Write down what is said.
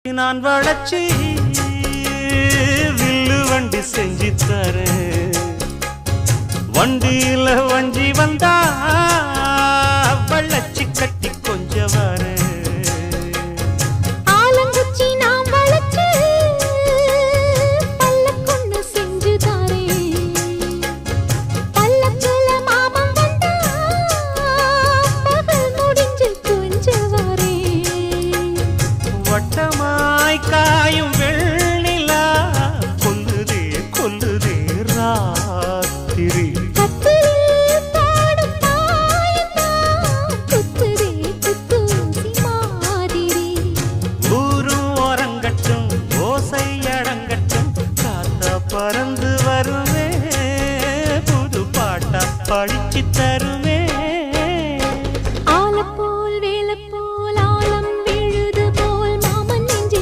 நான் வளச்சி வில்லு வண்டி செஞ்சு தரேன். வண்டியில வஞ்சி வந்தா வளச்சி கட்டி கொஞ்சம் வரேன். ஆலங்குச்சி நான் வளச்சு பல்லக்குன்னு செஞ்சு தரேன். பல்லக்குல மாமன் வந்தா பகல் முடிஞ்சு கொஞ்சம் வரேன். வட்டமாய் காயும் வெள்ளிலா கொல்லுதே கொல்லுதே ராத்திரி. கத்திரில் பாடும் தாயந்தான் குத்துதே குத்தூசி மாதிரி. ஊரும் ஓரங்கட்டும் ஓசை அடங்கட்டும் காத்தா பறந்து வருவே புது பாட்டா பாடி